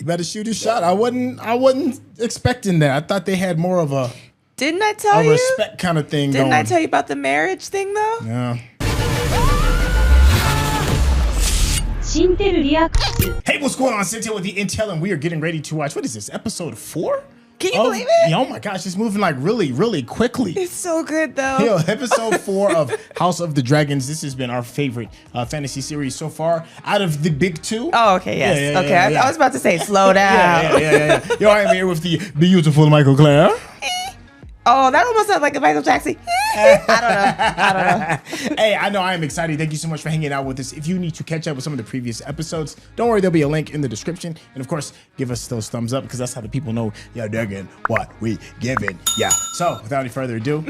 You better shoot his shot. I wasn't expecting that. I thought they had more of a Didn't I tell you? respect kind of thing Didn't going. I tell you about the marriage thing though? Yeah. Hey, what's going on? Syntell with the Intel, and we are getting ready to watch. What is this? Episode 4? Can you believe it? Yeah, oh my gosh, it's moving like really quickly. It's so good though. Yo, episode 4 of House of the Dragons. This has been our favorite fantasy series so far out of the big 2. Oh, okay, yes. I was about to say slow down. Yeah. Yo, I am here with the beautiful Mikel Claire. Oh, that almost sounds like a Michael Jackson. I don't know. Hey, I know I am excited. Thank you so much for hanging out with us. If you need to catch up with some of the previous episodes, don't worry, there'll be a link in the description. And of course, give us those thumbs up because that's how the people know you're digging what we giving. Yeah. So without any further ado,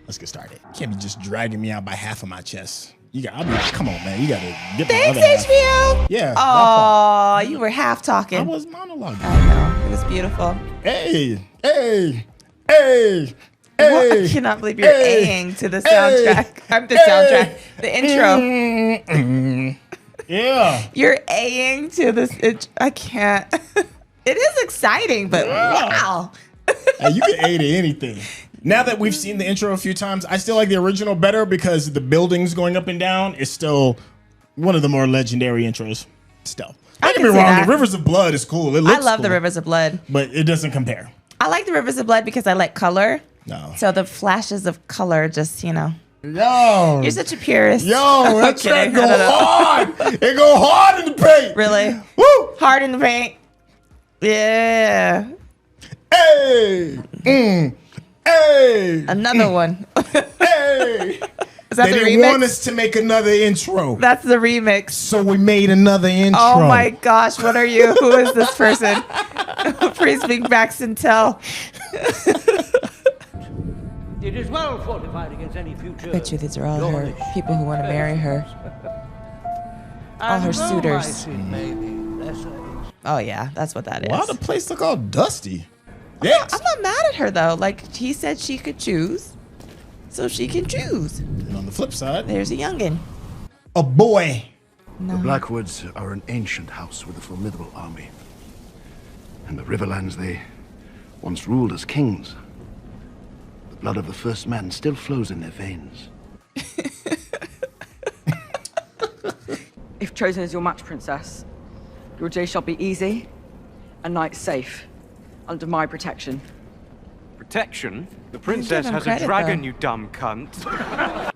let's get started. You can't be just dragging me out by half of my chest. I'll be like, come on, man. You gotta get my other half. Thanks, HBO. Yeah. Oh, you were half talking. I was monologuing. I know. It was beautiful. Hey. What? I cannot believe you're A-ing to the soundtrack. I'm the soundtrack. The intro. Yeah. You're A-ing to this. I can't. It is exciting, but wow. Hey, you can A to anything. Now that we've seen the intro a few times, I still like the original better because the buildings going up and down is still one of the more legendary intros. Still. Don't get me wrong, the Rivers of Blood is cool. It looks I love cool, the Rivers of Blood. but it doesn't compare. I like the Rivers of Blood because I like color. No. So the flashes of color just, Yo. You're such a purist. Yo, that track go hard. It go hard in the paint. Really? Woo. Hard in the paint. Yeah. Hey. Hey. Another one. Hey. Is that They the didn't remix? want us to make another intro. That's the remix. So we made another intro. Oh my gosh, what are you? Who is this person? Please bring back Syntell. It is well fortified against any future. I bet you these are all her people who want to marry her. All her suitors. Oh yeah, that's what that is. Wow, the place look all dusty. Yeah. I'm not mad at her though. Like he said she could choose. So she can choose. And on the flip side, There's a youngin. a boy. No. The Blackwoods are an ancient house with a formidable army. And the Riverlands they once ruled as kings. The blood of the first men still flows in their veins. If chosen as your match, princess, your day shall be easy and night safe under my protection. Protection? The princess him has credit, a dragon, though. you dumb cunt.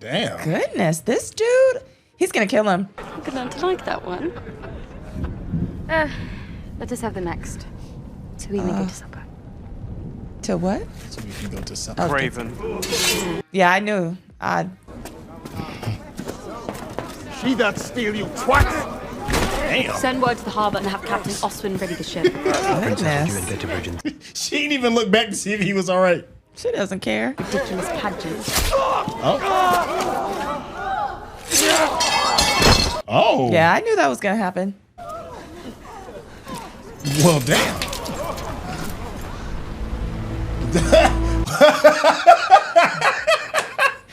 Damn. Goodness, this dude, he's gonna kill him. I'm gonna like that one. Let us have the next. So we may go to supper. To what? So we can go to supper. Raven. Yeah, I knew. She that steal, you twat! Damn. Send word to the harbour and have Captain Oswin ready the ship. Goodness. She didn't even look back to see if he was all right. She doesn't care. Ridiculous pageant. Oh. Yeah, I knew that was gonna happen. Well, damn.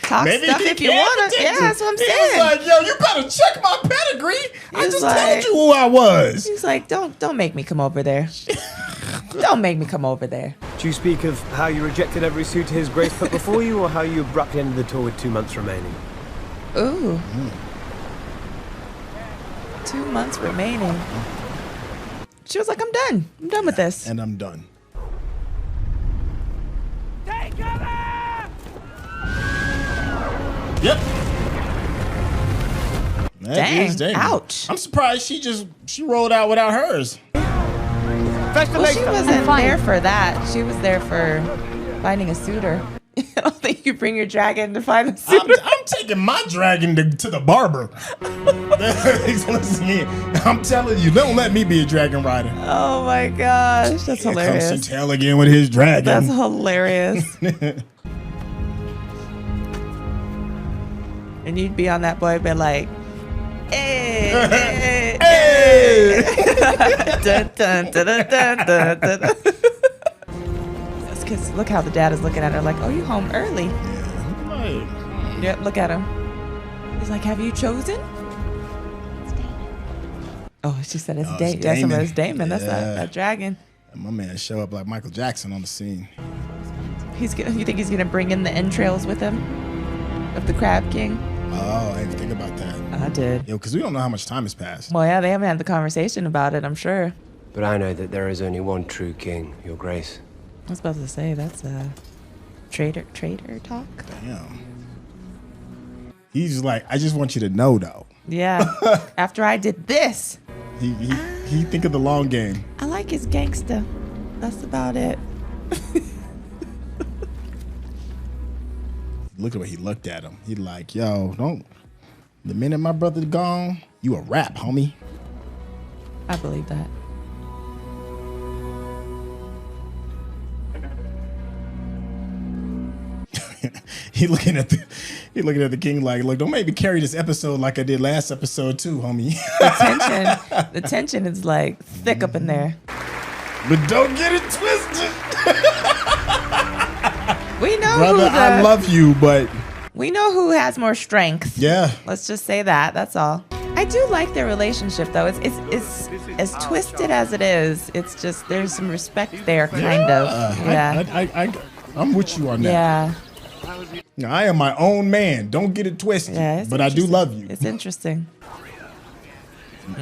Talk Maybe stuff he if you can wanna. protect Yeah, you. that's what I'm He was saying. like, yo, you better check my pedigree. I He's just like- told you who I was. He's like, don't make me come over there. Don't make me come over there. Do you speak of how you rejected every suitor his grace put before you, or how you abruptly ended the tour with 2 months remaining? Ooh. 2 months remaining. She was like, I'm done. I'm done with this. And I'm done. Take cover! Yep. That is Dang. dangerous. Ouch. I'm surprised she rolled out without hers. Well, she wasn't there for that. She was there for finding a suitor. I don't think you bring your dragon to find a suitor. I'm taking my dragon to the barber. Listen here. I'm telling you, don't let me be a dragon rider. Oh my gosh. That's Here hilarious. comes Syntell again with his dragon. That's hilarious. And you'd be on that boy and be like, hey, hey, hey. Dun, dun, dun, dun, dun, dun, dun. That's because look how the dad is looking at her like, oh, you home early. Yep, look at him. He's like, have you chosen? Oh, she said it's Oh, Damon. it's Yeah, some of Damon. it's Damon. That's Yeah. that dragon. And my man show up like Michael Jackson on the scene. You think he's gonna bring in the entrails with him of the Crab King? Oh, I didn't think about that. I did. Yo, because we don't know how much time has passed. Well, yeah, they haven't had the conversation about it, I'm sure. But I know that there is only one true king, Your Grace. I was about to say, that's traitor talk. Damn. He's like, I just want you to know, though. Yeah. After I did this, He think of the long game. I like his gangster. That's about it. Look at what he looked at him. He like, yo, don't. The minute my brother gone, you a rap, homie. I believe that. He looking at the king like, look, don't make me carry this episode like I did last episode too, homie. The tension is like thick up in there. But don't get it twisted. We know Brother, I love you, but we know who has more strength. yeah. Let's just say that. That's all. I do like their relationship though. It's as twisted as it is. It's just there's some respect there, kind of. Yeah. I'm with you on that. Yeah. Now, I am my own man. Don't get it twisted. Yeah. It's but I do interesting. love you. It's interesting.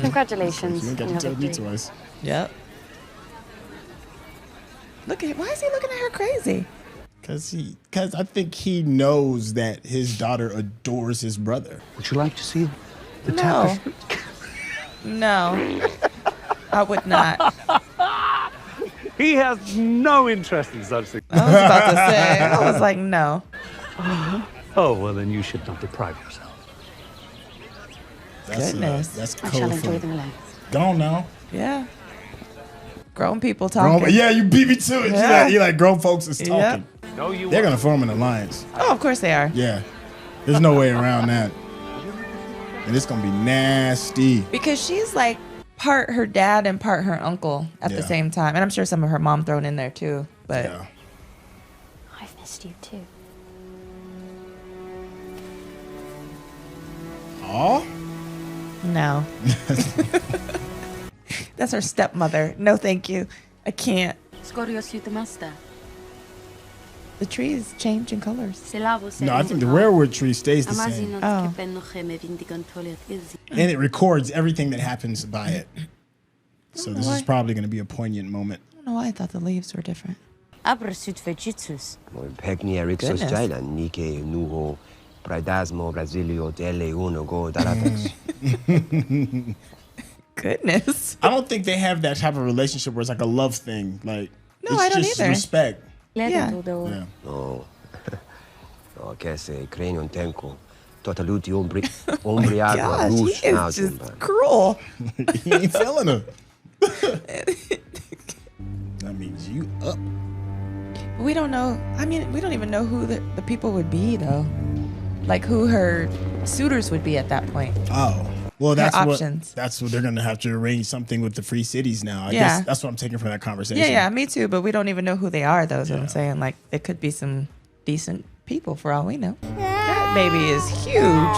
Congratulations. You ain't got on to your tell me victory. twice. Yep. Look at why is he looking at her crazy? Cause I think he knows that his daughter adores his brother. Would you like to see the No. tapestry? No. I would not. He has no interest in such things. I was about to say. I was like, no. Oh, well, then you should not deprive yourself. Goodness. That's I shall code enjoy for them alone. Go on now. Yeah. Grown people talking. Yeah, you beat me to it. Yeah. You like grown folks is talking. Yep. No, you They're gonna form an alliance. Oh, of course they are. Yeah. There's no way around that. And it's gonna be nasty. Because she's like part her dad and part her uncle at the Yeah. same time. And I'm sure some of her mom thrown in there too. But Yeah. I've missed you too. Aw. no. That's her stepmother. No, thank you. I can't. Skoro si të master. The trees change in colors. Se lavo se. No, I think the railroad tree stays the Amazi same. not Oh. kepen no cheme vindigan toilet izi. And it records everything that happens by it. So this is why. probably gonna be a poignant moment. I don't know why I thought the leaves were different. Abra sut vegitsus. Pekni Eriksos Goodness. Jailan, Nike Nuho, Praidasmo, Brasilio, Dele Uno, Go, Daratex. Goodness. I don't think they have that type of relationship where it's like a love thing. Like No, it's I don't just either. respect. Yeah. Yeah. No. No, che se cranion tenco, totaluti ombriago, Gosh, he lush, is just cruel. He ain't feeling her. That means you up. We don't know. I mean, we don't even know who the people would be, though. Like who her suitors would be at that point. Oh. Well, that's options. That's what they're gonna have to arrange something with the free cities now. I Yeah. guess that's what I'm taking from that conversation. Yeah, me too. But we don't even know who they are, though. Is what I'm saying. Like it could be some decent people for all we know. That baby is huge.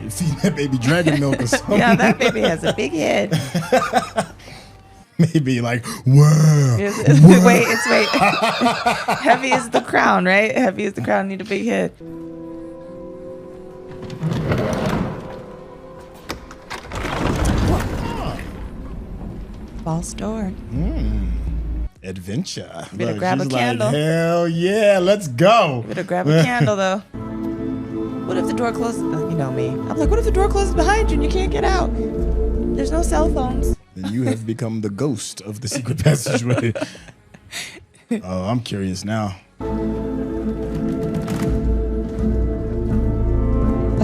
You feed that baby dragon milk or something. Yeah, that baby has a big head. Maybe like, whoa. Wait. Heavy is the crown, right? Heavy is the crown. Need a big head. False door. Adventure. Better grab a she's candle. Like, hell yeah, let's go. Better grab a candle though. What if the door closes? You know me. I'm like, what if the door closes behind you and you can't get out? There's no cell phones. Then you have become the ghost of the secret passageway. Oh, I'm curious now. Oh,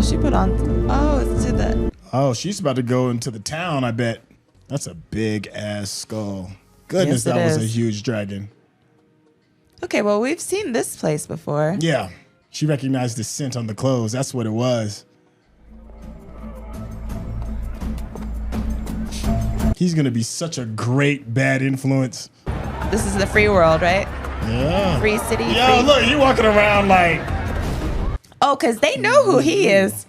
she put on. Oh, it's to the. Oh, she's about to go into the town, I bet. That's a big ass skull. Goodness, Yes, it that was a is. huge dragon. Okay, well, we've seen this place before. Yeah, she recognized the scent on the clothes. That's what it was. He's gonna be such a great bad influence. This is the free world, right? Yeah. Free city. Yo, free... look, he walking around like. Oh, because they know who he is.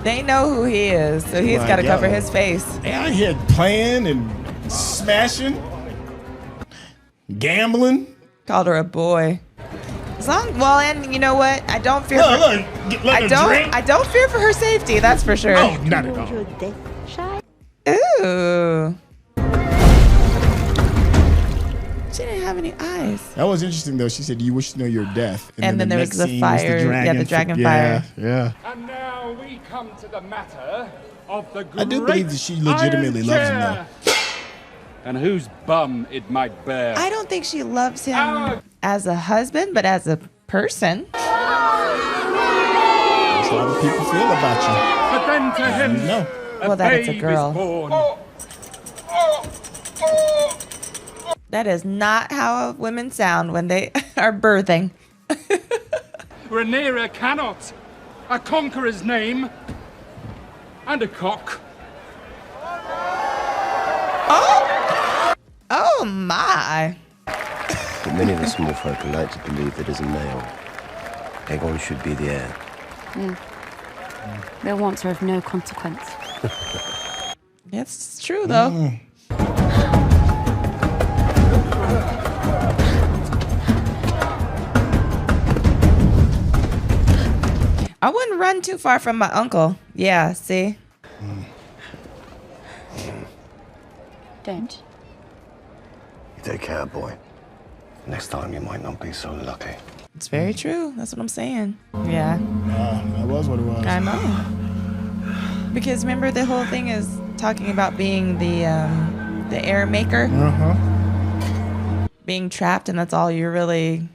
They know who he is, so he's got to cover his face. They out here playing and smashing, gambling. Called her a boy. And you know what? I don't fear. I don't fear for her safety. That's for sure. Oh, not at all. Ooh. She didn't have any eyes. That was interesting though. She said, "You wish to know your death." And then there was the fire. The dragon fire. Yeah. And now we come to the matter of the great I do believe that she legitimately loves him though. And whose bum it might bear. I don't think she loves him as a husband, but as a person. That's how other people feel about you. But then to him, No. Well, that it's a girl. That is not how women sound when they are birthing. Rhaenyra cannot. A conqueror's name and a cock. Oh my. But many of the small folk like to believe that as a male, Aegon should be the heir. Their wants are of no consequence. It's true though. I wouldn't run too far from my uncle. Yeah, see? Don't. You take care, boy. Next time you might not be so lucky. It's very true. That's what I'm saying. Yeah. That was what it was. I know. Because remember the whole thing is talking about being the air maker. Being trapped, and that's all you're really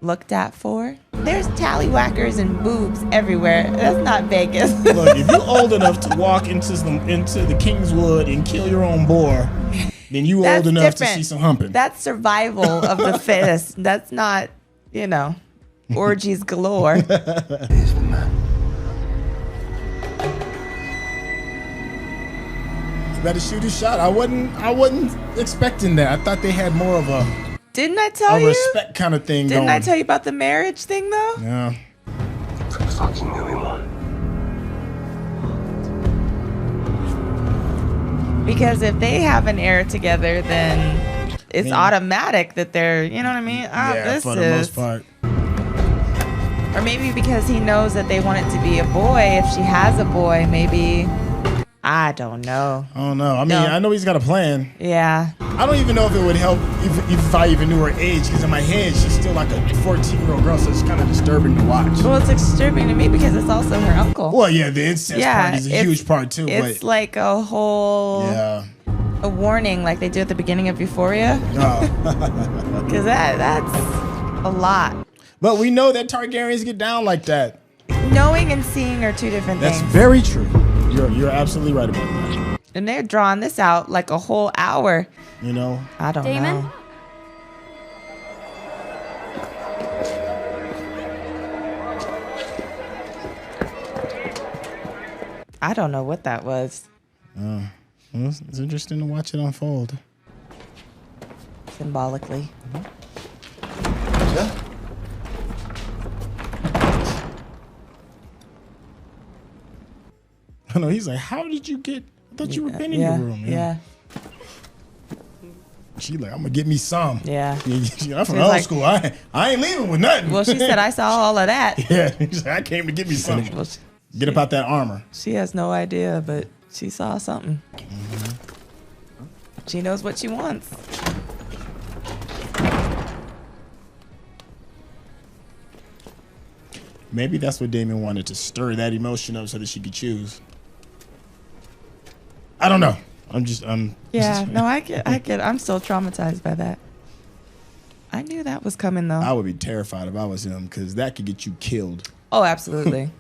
looked at for. There's tallywhackers and boobs everywhere. That's not Vegas. Look, if you're old enough to walk into the Kingswood and kill your own boar, then you old enough to see some humping. That's survival of the fittest. That's not, orgies galore. He's the man. Better shoot his shot. I wasn't expecting that. I thought they had more of a Didn't I tell you? respect kind of thing Didn't going. I tell you about the marriage thing though? Yeah. Fucking knew he won. Because if they have an heir together, then it's automatic that they're, you know what I mean? Yeah, for the most part. Or maybe because he knows that they want it to be a boy. If she has a boy, maybe. I don't know. I don't know. I mean, I know he's got a plan. Yeah. I don't even know if it would help if I even knew her age, because in my head, she's still like a 14-year-old girl, so it's kind of disturbing to watch. Well, it's disturbing to me because it's also her uncle. Well, yeah, the incest part is a huge part, too. It's like a whole... Yeah. A warning like they do at the beginning of Euphoria. Oh. Because that's a lot. But we know that Targaryens get down like that. Knowing and seeing are two different things. That's very true. You're absolutely right about that. And they're drawing this out like a whole hour. You know? I don't Damon? know. I don't know what that was. Well, it's interesting to watch it unfold. Symbolically. Yeah. I know, he's like, how did you get... I thought you were been in your room. Yeah. She like, I'm gonna get me some. Yeah. I'm from old school. I ain't leaving with nothing. Well, she said, I saw all of that. Yeah. She's like, I came to get me some. Get about that armor. She has no idea, but she saw something. She knows what she wants. Maybe that's what Damon wanted, to stir that emotion up so that she could choose. I don't know. Yeah, no, I get. I'm still traumatized by that. I knew that was coming though. I would be terrified if I was him, because that could get you killed. Oh, absolutely.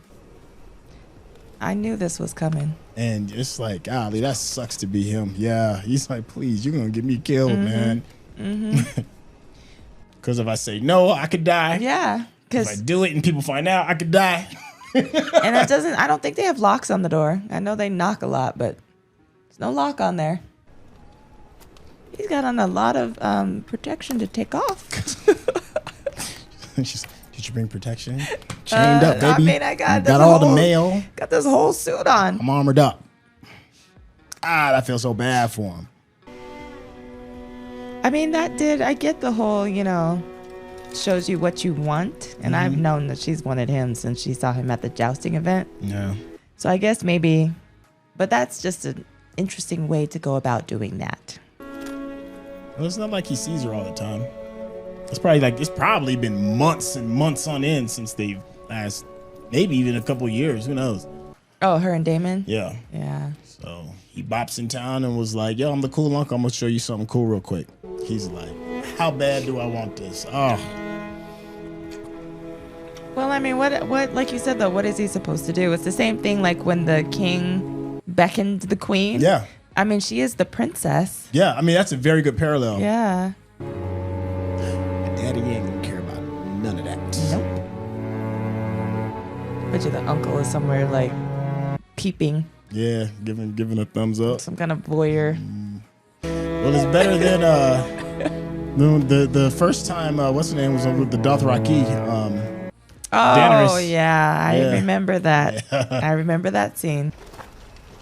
I knew this was coming. And it's like, golly, that sucks to be him. Yeah, he's like, please, you're gonna get me killed, man. Because if I say no, I could die. Yeah, if I do it and people find out, I could die. And it doesn't. I don't think they have locks on the door. I know they knock a lot, but there's no lock on there. He's got on a lot of protection to take off. She's Did you bring protection? Chained up, baby. I mean, I got all the mail. Got this whole suit on. I'm armored up. I feel so bad for him. I mean, I get the whole, shows you what you want. And I've known that she's wanted him since she saw him at the jousting event. Yeah. So I guess maybe, but that's just an interesting way to go about doing that. Well, it's not like he sees her all the time. It's probably been months and months on end since they've last, maybe even a couple years. Who knows? Oh, her and Damon? Yeah. Yeah. So he bops in town and was like, yo, I'm the cool uncle. I'm going to show you something cool real quick. He's like, how bad do I want this? Oh. Well, I mean, what, like you said, though, what is he supposed to do? It's the same thing like when the king beckoned the queen. Yeah. I mean, she is the princess. Yeah. I mean, that's a very good parallel. Yeah. Daddy ain't going to care about none of that. Nope. Bet you the uncle is somewhere like peeping. Yeah. Giving a thumbs up. Some kind of voyeur. Well, it's better than the first time, what's her name, was with the Dothraki. Daenerys. Yeah, I remember that. I remember that scene.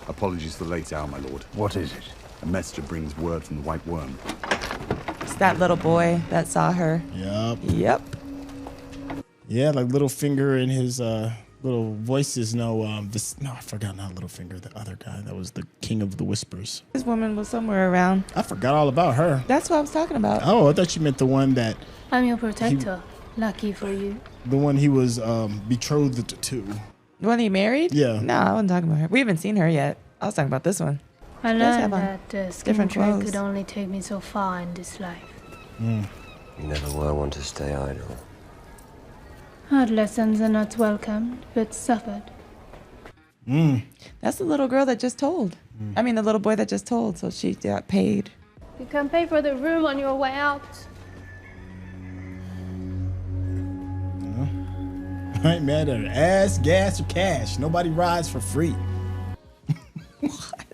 Apologies for the late hour, my lord. What is it? A messenger brings word from the White Worm. It's that little boy that saw her. Yep. Yeah, like Littlefinger and his little voices know. I forgot, not Littlefinger, the other guy that was the king of the whispers. This woman was somewhere around. I forgot all about her. That's what I was talking about. Oh, I thought you meant the one that. I'm your protector. Lucky for you. The one he was betrothed to. The one he married? Yeah. No, I wasn't talking about her. We haven't seen her yet. I was talking about this one. I learned that skin different trade clothes. could only take me so far in this life. You never were one to stay idle. Hard lessons are not welcomed, but suffered. That's the little girl that just told. I mean, the little boy that just told, so she got paid. You can pay for the room on your way out. I ain't mad at her. Ass, gas, or cash. Nobody rides for free. What?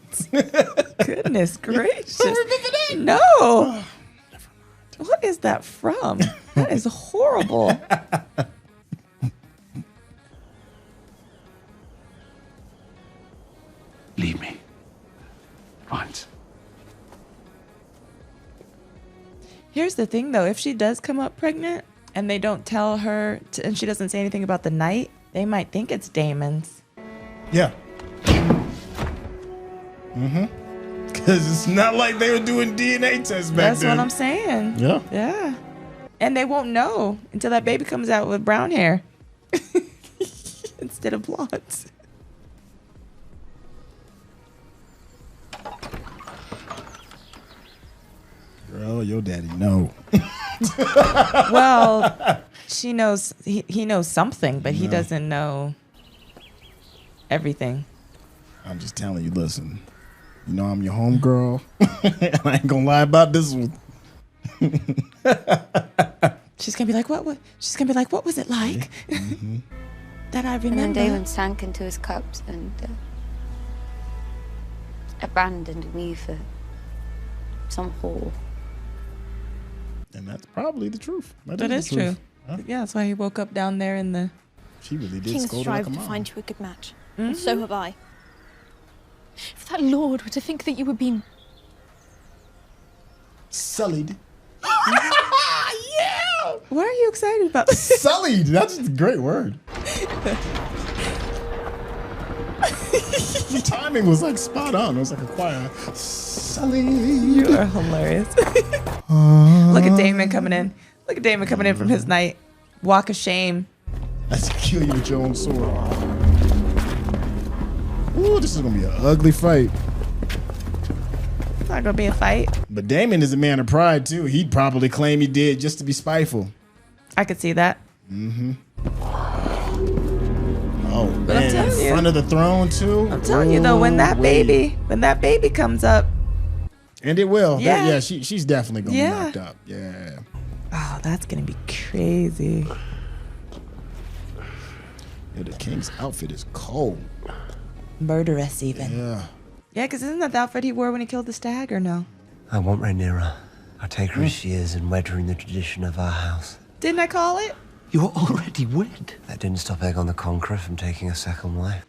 Goodness gracious. Don't remember that? No. Oh, never mind. What is that from? That is horrible. Leave me. Right. Here's the thing, though. If she does come up pregnant and they don't tell her, and she doesn't say anything about the night, they might think it's Damon's. Yeah. Because it's not like they were doing DNA tests back That's then. what I'm saying. Yeah. Yeah. And they won't know until that baby comes out with brown hair instead of blonde. Girl, your daddy know. Well, she knows, he knows something, but he doesn't know everything. I'm just telling you, listen. You know I'm your homegirl. I ain't gonna lie about this one. She's gonna be like, what? She's gonna be like, what was it like? That I And then remember. Damon sank into his cups and abandoned me for some whore. And that's probably the truth. That is the truth. true. Huh? Yeah, that's why he woke up down there in the... She really did Kings scold her like strive a to mom. find you a good match. And so have I. If that lord were to think that you were being... Sullied. Yeah! Why are you excited about this? Sullied. That's a great word. The timing was like spot on. It was like a choir. Sullied. You are hilarious. Look at Damon coming in. Look at Damon coming in from his night. Walk of shame. That's kill you with your own sword. Ooh, this is gonna be an ugly fight. It's not gonna be a fight. But Damon is a man of pride too. He'd probably claim he did just to be spiteful. I could see that. Oh But I'm man, telling in you. front of the throne too. I'm telling you though, when that baby comes up, and it will. Yeah. She's definitely gonna Yeah. be knocked up. Yeah. oh, that's gonna be crazy. Yeah, the king's outfit is cold. Murderous even. Yeah. Yeah, because isn't that the outfit he wore when he killed the stag or no? I want Rhaenyra. I'll take her as she is and wed her in the tradition of our house. Didn't I call it? You're already wed. That didn't stop Aegon the Conqueror from taking a second wife.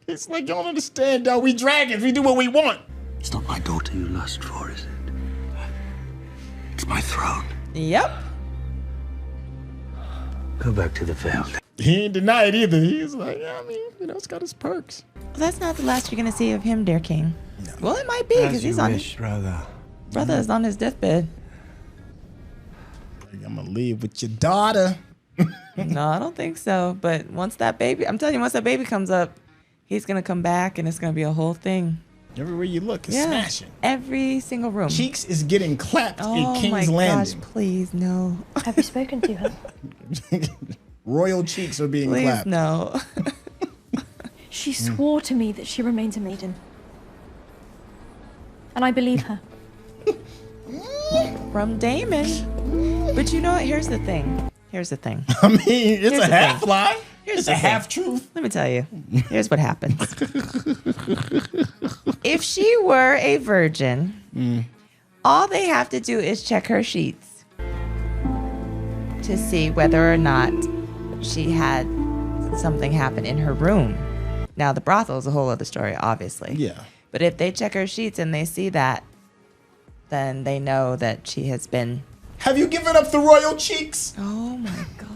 It's like, you don't understand, though. We dragons. We do what we want. It's not my daughter you lust for, is it? It's my throne. Yep. Go back to the Vale. He ain't deny it either. He's like, yeah, I mean, you know, it's got its perks. Well, that's not the last you're going to see of him, dear king. No. Well, it might be, because he's on his... brother. Brother is on his deathbed. I'm going to leave with your daughter. No, I don't think so. But once that baby... I'm telling you, once that baby comes up, he's going to come back, and it's going to be a whole thing. Everywhere you look is smashing. Every single room. Cheeks is getting clapped in King's Landing. Oh my gosh, please, no. Have you spoken to her? Royal cheeks are being please, clapped. No. She swore to me that she remains a maiden. And I believe her. From Damon. But you know what? Here's the thing. I mean, it's a half lie. It's a half truth. Let me tell you. Here's what happens. If she were a virgin, all they have to do is check her sheets to see whether or not she had something happen in her room. Now, the brothel is a whole other story, obviously. Yeah. But if they check her sheets and they see that, then they know that she has been... Have you given up the royal cheeks? Oh, my gosh.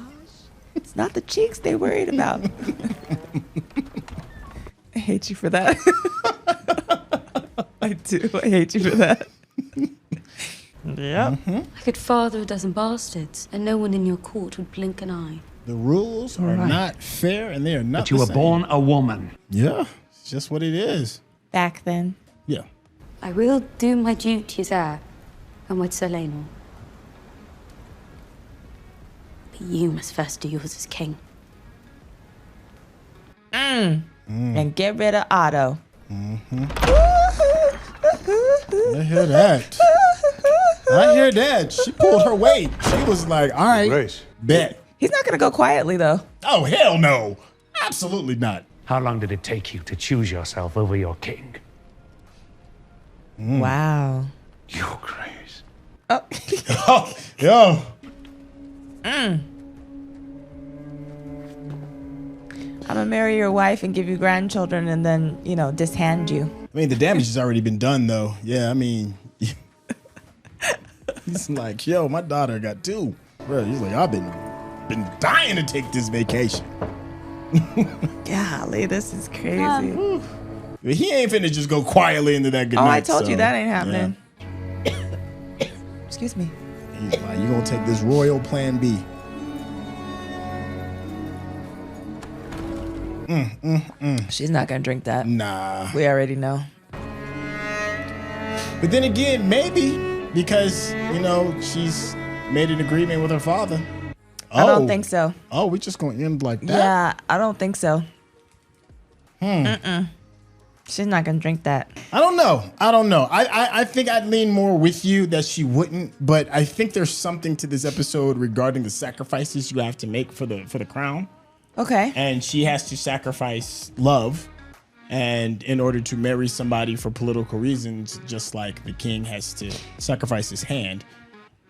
It's not the cheeks they worried about. I hate you for that. I do. I hate you for that. Yep. I could father a dozen bastards, and no one in your court would blink an eye. The rules are not fair, and they are not But you were born a woman. Yeah, it's just what it is. Back then. Yeah. I will do my duty as heir, and with Sir Laenor. But you must first do yours as king. And get rid of Otto. I hear that. I hear that. She pulled her weight. She was like, all right, bet. He's not going to go quietly, though. Oh, hell no. Absolutely not. How long did it take you to choose yourself over your king? Wow. You're crazy. Oh, yo. I'm going to marry your wife and give you grandchildren and then, you know, dishand you. I mean, the damage has already been done, though. Yeah, I mean, he's like, yo, my daughter got 2. Bro, he's like, I've been dying to take this vacation. Golly, this is crazy. He ain't finna just go quietly into that good night. Oh, I told you that ain't happening. Yeah. Excuse me. He's like, you gonna take this royal plan B. She's not gonna drink that. Nah. We already know. But then again, maybe because, you know, she's made an agreement with her father. I don't think so. Oh, we just gonna end like that? Yeah, I don't think so. She's not gonna drink that. I don't know. I think I'd lean more with you that she wouldn't, but I think there's something to this episode regarding the sacrifices you have to make for the crown. Okay. And she has to sacrifice love, and in order to marry somebody for political reasons, just like the king has to sacrifice his hand.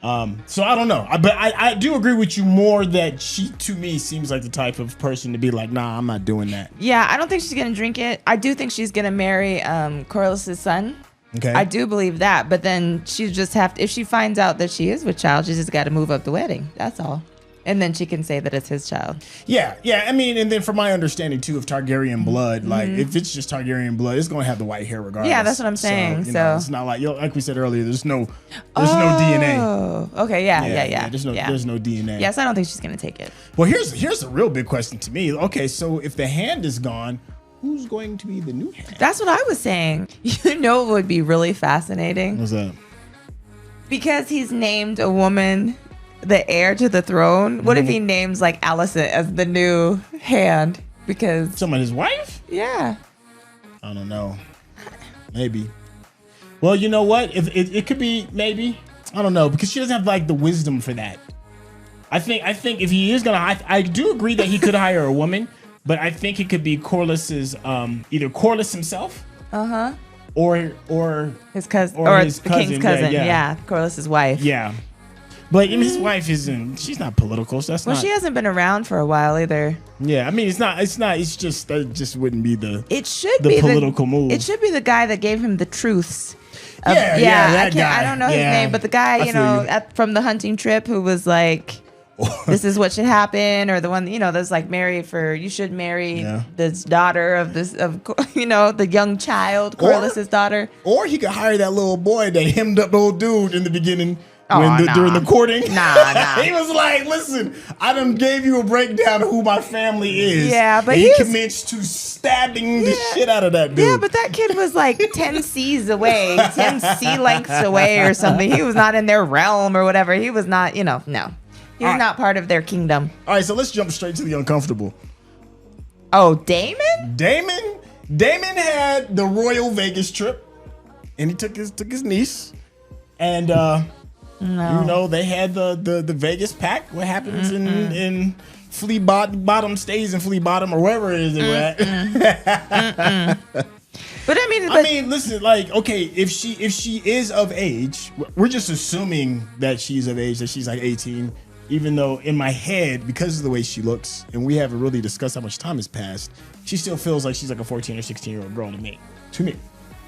So I don't know, but I do agree with you more that she, to me, seems like the type of person to be like, nah, I'm not doing that. Yeah, I don't think she's gonna drink it. I do think she's gonna marry Corlys' son. Okay. I do believe that, but then she just have to, if she finds out that she is with child, she's just got to move up the wedding. That's all. And then she can say that it's his child. Yeah. I mean, and then from my understanding too of Targaryen blood, like if it's just Targaryen blood, it's gonna have the white hair regardless. Yeah, that's what I'm saying. So, you know, it's not like, like we said earlier, there's no DNA. Oh, okay, yeah. There's no DNA. Yes, I don't think she's gonna take it. Well, here's a real big question to me. Okay, so if the hand is gone, who's going to be the new hand? That's what I was saying. You know, it would be really fascinating. What's that? Because he's named a woman the heir to the throne. What if he names like Alicent as the new hand? Because someone, his wife? Yeah. I don't know. Maybe. Well, you know what? If it could be maybe. I don't know, because she doesn't have like the wisdom for that. I think if he is gonna, I do agree that he could hire a woman, but I think it could be Corlys's either Corlys himself, or his cousin, or or his the king's cousin. yeah. Yeah, Corlys's wife. Yeah. But I mean, his wife isn't. She's not political. So that's Well, not. she hasn't been around for a while either. Yeah, I mean, it's not. It's just that just wouldn't be the. It should the be political move. It should be the guy that gave him the truths. That guy. I don't know his name, but the guy, from the hunting trip, who was like, "This is what should happen," or the one, that's like, you should marry this daughter of the young child, Corliss's daughter. Or he could hire that little boy that hemmed up the old dude in the beginning. During the courting, he was like, "Listen, I done gave you a breakdown of who my family is." Yeah, but and he commits to stabbing the shit out of that dude. Yeah, but that kid was like 10 C's away, 10 C lengths away or something. He was not in their realm or whatever. He was not, no. He was not part of their kingdom. All right, so let's jump straight to the uncomfortable. Oh, Damon? Damon had the Royal Vegas trip, and he took his niece, and they had the Vegas pack. What happens in Flea Bottom stays in Flea Bottom or wherever it is they were at. But I mean, listen, like, okay, if she is of age, we're just assuming that she's of age, that she's like 18. Even though in my head, because of the way she looks, and we haven't really discussed how much time has passed, she still feels like she's like a 14 or 16-year-old girl to me.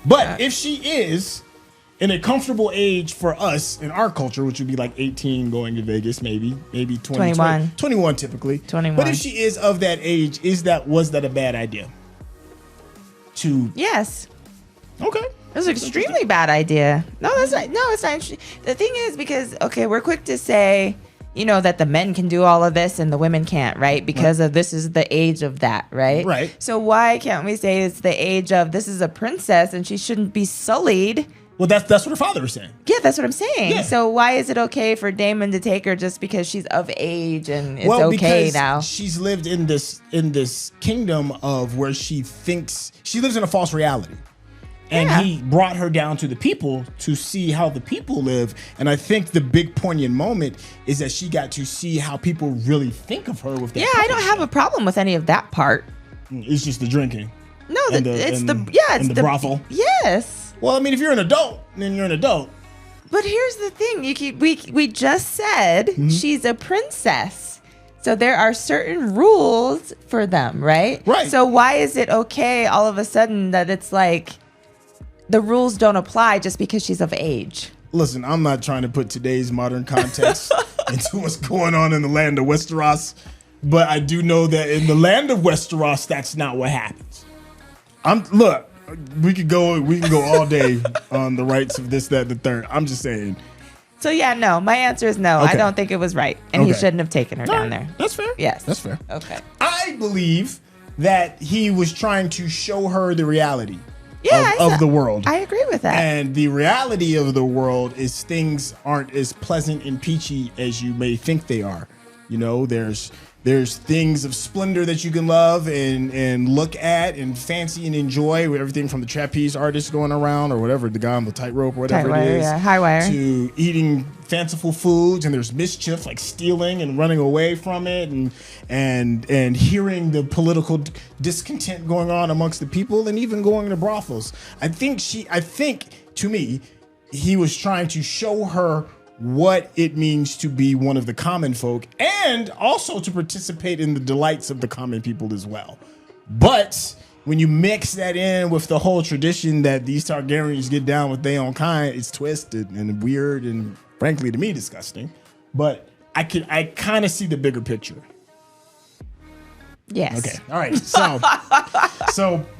But if she is in a comfortable age for us in our culture, which would be like 18 going to Vegas, maybe 20, 21 typically. 21. But if she is of that age, was that a bad idea? Yes. Okay. It was an extremely bad idea. No, that's not. No, it's not. The thing is, because we're quick to say, that the men can do all of this and the women can't, right? Because of this is the age of that, right? Right. So why can't we say it's the age of this is a princess and she shouldn't be sullied? Well, that's what her father was saying. Yeah, that's what I'm saying. Yeah. So why is it okay for Damon to take her just because she's of age and it's okay now? She's lived in this kingdom of where she thinks she lives in a false reality. And he brought her down to the people to see how the people live. And I think the big poignant moment is that she got to see how people really think of her with that. Yeah, I don't have a problem with any of that part. It's just the drinking. No, it's the brothel. Yes. Well, I mean, if you're an adult, then you're an adult. But here's the thing: we just said she's a princess, so there are certain rules for them, right? Right. So why is it okay all of a sudden that it's like the rules don't apply just because she's of age? Listen, I'm not trying to put today's modern context into what's going on in the land of Westeros, but I do know that in the land of Westeros, that's not what happens. Look. We can go all day on the rights of this, that, and the third. I'm just saying. So no, my answer is no. Okay. I don't think it was right, and he shouldn't have taken her down there. That's fair. Yes, that's fair. Okay. I believe that he was trying to show her the reality of the world. I agree with that. And the reality of the world is things aren't as pleasant and peachy as you may think they are. There's things of splendor that you can love and look at and fancy and enjoy, with everything from the trapeze artist going around or whatever, the guy on the tightrope or whatever it is, high wire, to eating fanciful foods, and there's mischief like stealing and running away from it, and hearing the political discontent going on amongst the people, and even going to brothels. I think to me, he was trying to show her what it means to be one of the common folk, and also to participate in the delights of the common people as well. But when you mix that in with the whole tradition that these Targaryens get down with their own kind, it's twisted and weird and, frankly, to me, disgusting. But I kind of see the bigger picture. Yes. Okay. All right. So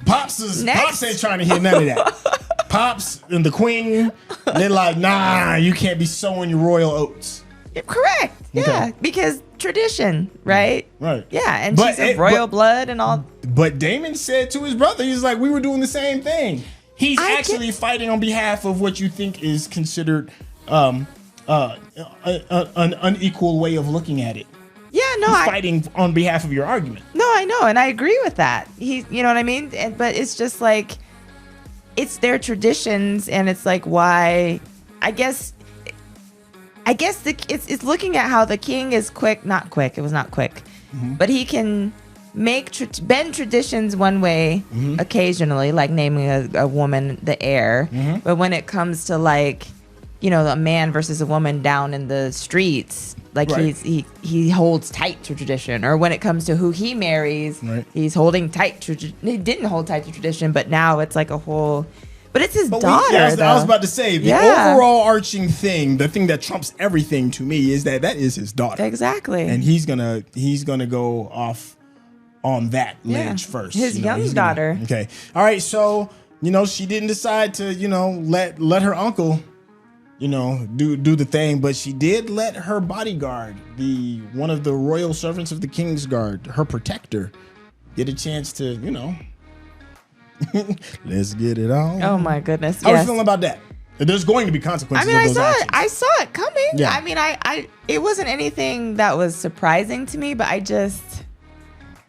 Pops ain't trying to hear none of that. Pops and the Queen, they're like, nah, you can't be sowing your royal oats. Correct. Yeah, Okay. Because tradition, right? Right. Yeah, and she's of royal blood and all. But Damon said to his brother, he's like, we were doing the same thing. He's actually fighting on behalf of what you think is considered an unequal way of looking at it. Yeah, no, He's fighting on behalf of your argument. No, I know, and I agree with that. You know what I mean? But it's just like, it's their traditions, and it's like, why? I guess it's looking at how the king is not quick. It was not quick, but he can bend traditions one way occasionally, like naming a woman the heir. But when it comes to like a man versus a woman down in the streets. Like Right. he holds tight to tradition, or when it comes to who he marries, he's holding tight to. He didn't hold tight to tradition, but now it's like a whole. But it's his daughter. I was about to say the overall arching thing, the thing that trumps everything to me is that is his daughter. Exactly. And he's gonna go off on that ledge first. His young daughter. Okay. All right. So she didn't decide to let her uncle do the thing, but she did let her bodyguard, one of the royal servants of the King's Guard, her protector, get a chance to let's get it on. Oh my goodness! How are you feeling about that? There's going to be consequences. I mean, of those actions. I saw it coming. Yeah. I mean, it wasn't anything that was surprising to me, but I just,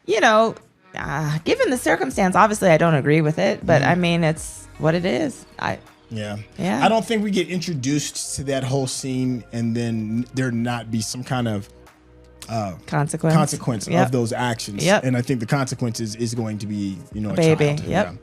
given the circumstance, obviously I don't agree with it, but I mean, it's what it is. Yeah. Yeah. I don't think we get introduced to that whole scene and then there not be some kind of consequence of those actions. Yep. And I think the consequences is going to be, a baby. child. Yep. Yeah.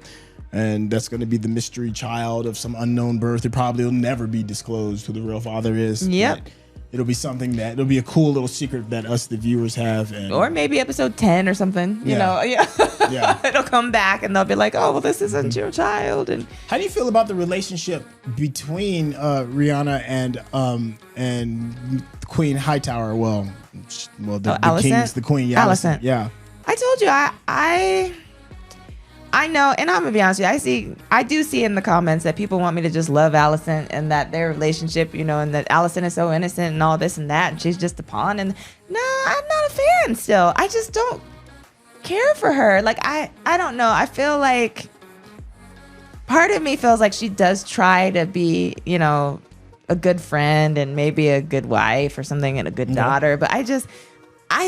And that's going to be the mystery child of some unknown birth. It probably will never be disclosed who the real father is. Yep. But it'll be something it'll be a cool little secret that us, the viewers, have. Or maybe episode 10 or something, Yeah. It'll come back and they'll be like, oh, well, this isn't your child. And how do you feel about the relationship between Rihanna and Queen Hightower? Well, the king's the queen. Yeah, Alicent. Yeah. I told you, I know, and I'm gonna be honest with you. I do see in the comments that people want me to just love Alicent and that their relationship, and that Alicent is so innocent and all this and that, and she's just a pawn. And no, I'm not a fan. Still, I just don't care for her. Like I don't know. I feel like part of me feels like she does try to be, a good friend and maybe a good wife or something and a good daughter, but I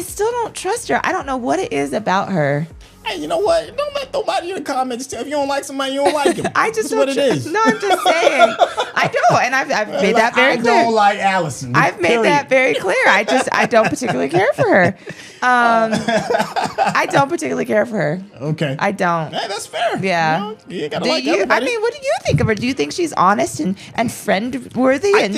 still don't trust her. I don't know what it is about her. Hey, you know what? Don't let nobody in the comments tell if you don't like somebody, you don't like them. That's what it is. No, I'm just saying. I do, and I've made that very clear. I don't like Alicent. I've made that very clear. I don't particularly care for her. I don't particularly care for her. Okay. I don't. Hey, that's fair. Yeah. You ain't gotta like everybody. I mean, what do you think of her? Do you think she's honest and friend worthy? I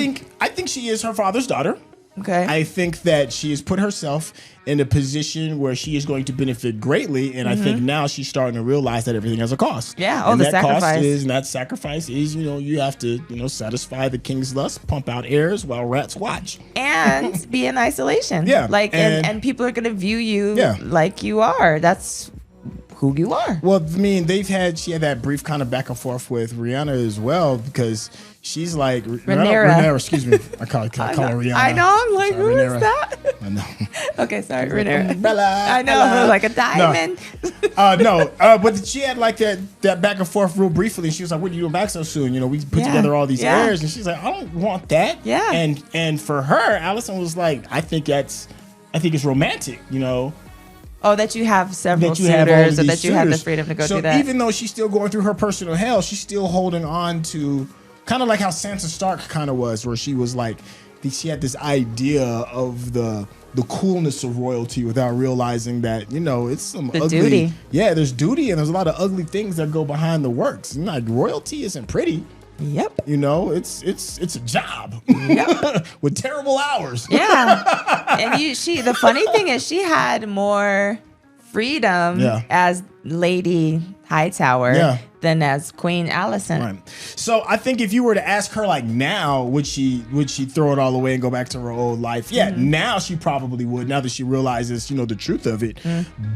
think she is her father's daughter. Okay. I think that she has put herself in a position where she is going to benefit greatly, and I think now she's starting to realize that everything has a cost. Yeah. And the that sacrifice. that sacrifice is, you have to, satisfy the king's lust, pump out heirs while rats watch, and be in isolation. Yeah. Like, and people are gonna view you like you are. That's who you are. Well, I mean, she had that brief kind of back and forth with Rihanna as well, because she's like Rhaenyra. Excuse me, I call her Rihanna. I know. I'm like, who is that? I know. Okay, sorry, Rhaenyra. Umbrella. I know, like a diamond. But she had like that back and forth real briefly. She was like, "What are you doing back so soon? We put together all these heirs," and she's like, "I don't want that." Yeah. And for her, Alicent was like, "I think it's romantic, Oh, that you have several that you have all suitors, or these that you have the suitors. freedom to go so do that." Even though she's still going through her personal hell, she's still holding on to kind of like how Sansa Stark kind of was, where she was like, she had this idea of the coolness of royalty without realizing that, it's some ugly duty. Yeah, there's duty, and there's a lot of ugly things that go behind the works. Like royalty isn't pretty. Yep. It's a job. Yep. With terrible hours. Yeah. And the funny thing is she had more freedom as Lady Hightower than as Queen Alicent. Right. So I think if you were to ask her like now, would she throw it all away and go back to her old life? Yeah, now she probably would, now that she realizes, the truth of it.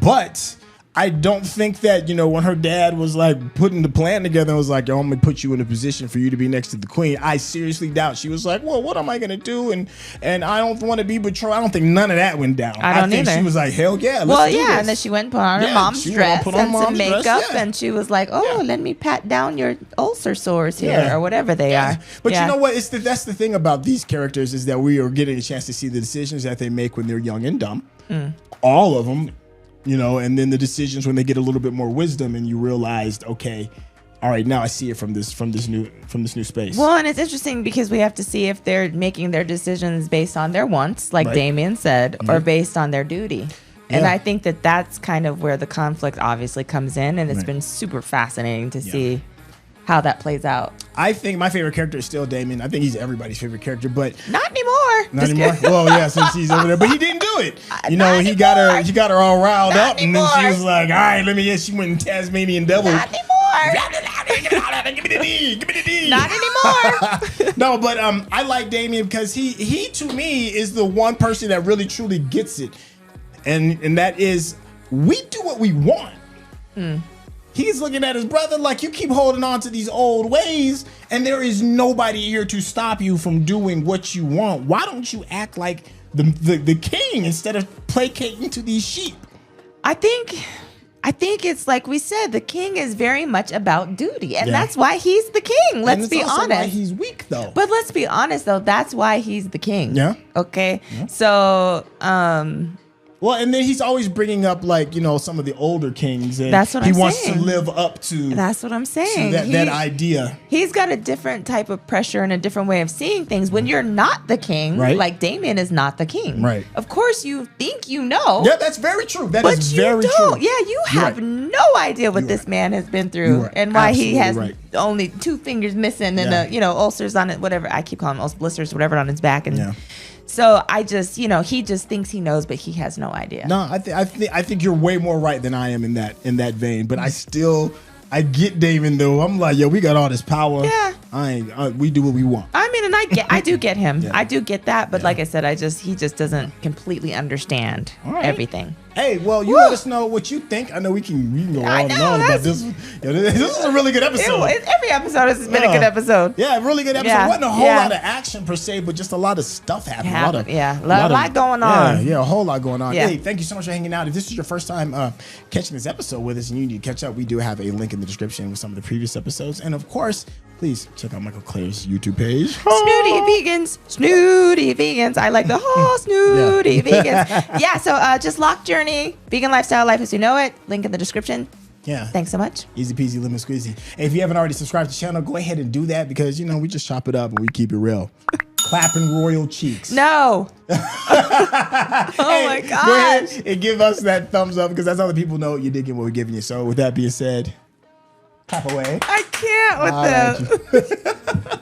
But I don't think that, when her dad was like putting the plan together and was like, "Yo, I'm gonna put you in a position for you to be next to the queen," I seriously doubt she was like, "Well, what am I gonna do?" And I don't want to be betrayed. I don't think none of that went down. I don't think either. She was like, "Hell yeah, let's do this." And then she went and put on her mom's dress and some makeup, and she was like, "Oh, let me pat down your ulcer sores here," or whatever they are. But you know what? That's the thing about these characters, is that we are getting a chance to see the decisions that they make when they're young and dumb. All of them. And then the decisions when they get a little bit more wisdom, and you realized, okay, all right, now I see it from this new space. Well, and it's interesting because we have to see if they're making their decisions based on their wants, like Damien said, or based on their duty. And I think that that's kind of where the conflict obviously comes in, and it's been super fascinating to see how that plays out. I think my favorite character is still Damien. I think he's everybody's favorite character, but not anymore. Not anymore. Well, yeah, since he's over there, but he didn't do it. You know, he got her all riled up, and then she was like, "All right, let me." She went in Tasmanian devil. Not anymore. Not anymore. No, but I like Damien because he to me is the one person that really truly gets it, and that is we do what we want. He's looking at his brother like, you keep holding on to these old ways, and there is nobody here to stop you from doing what you want. Why don't you act like the king instead of placating to these sheep? I think it's like we said, the king is very much about duty, and that's why he's the king. Let's be honest. Why he's weak, though. But let's be honest, though. That's why he's the king. Yeah. Okay. Yeah. So, well, and then he's always bringing up, like, you know, some of the older kings. And that's what he wants to live up to. That's what I'm saying. That idea. He's got a different type of pressure and a different way of seeing things. When you're not the king, right? Like Damien is not the king. Right. Of course, you think you know. Yeah, that's very true. That is very true. Yeah, you have no idea what this man has been through and why he has only 2 fingers missing and ulcers on it, whatever. I keep calling them blisters, whatever, on his back. And so I just, he just thinks he knows, but he has no idea. No, I think you're way more right than I am in that vein. But I get Damon though. I'm like, yo, we got all this power. Yeah. We do what we want. I mean, and I do get him. I do get that. But like I said, he just doesn't completely understand everything. Hey, well, you let us know what you think. I know we can go on and on about this. This is a really good episode. Every episode has been a good episode. Yeah, really good episode. Wasn't a whole lot of action per se, but just a lot of stuff happening. A lot going on. Yeah, a whole lot going on. Yeah. Hey, thank you so much for hanging out. If this is your first time catching this episode with us and you need to catch up, we do have a link in the description with some of the previous episodes. And of course, please check out Mikel Claire's YouTube page. Snooty Vegans. I like the Snooty Vegans. Yeah, so just lock journey. Vegan lifestyle, life as we know it. Link in the description. Yeah. Thanks so much. Easy peasy, lemon squeezy. Hey, if you haven't already subscribed to the channel, go ahead and do that because, we just chop it up and we keep it real. Clapping royal cheeks. No. Oh my God. Go ahead and give us that thumbs up because that's how the people know you're digging what we're giving you. So with that being said, clap away. I can't with that.